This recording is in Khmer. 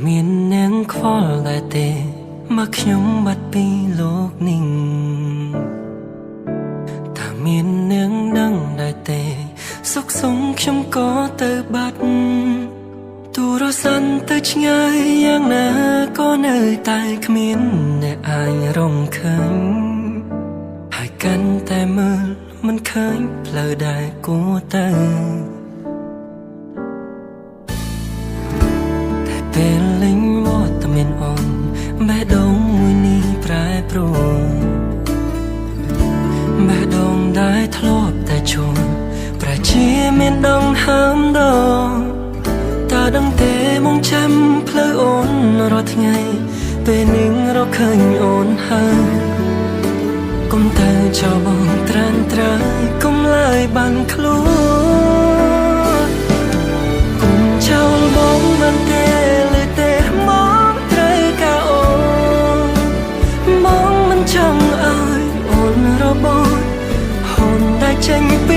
មាននាងខ្វល់ដែរទេមកខ្ញុំបាត់ពីលោកនេះថាមាននាងដឹងដែរទេសុខសុំខ្ញុំក៏ទៅបាត់ទូរស័ព្ទទៅឆ្ងាយយ៉ាងណាក៏នៅតែគ្មានអ្នកអាចរំឃើញហើយកាន់តែមើលមិនឃើញផ្លូវដែលគួរទៅតែពេលលេងវត្តមានអូនបេះដូងមួយនេះប្រែប្រួលបេះដូងដែលធ្លាប់តែជួនប្រជាមានដងហើមដងតើដឹងទេមកចាំផ្លូវអូនរាល់ថ្ងៃពេលនឹងរកឃើញអូនហើយកុំទៅចោលបងត្រានត្រើយកុំឡើយបានខ្លួនកុំចោលបងបានទេលើទេមកត្រូវការអូនបងមិនចង់ឲ្យអូនរបូតហូនតែចេញពី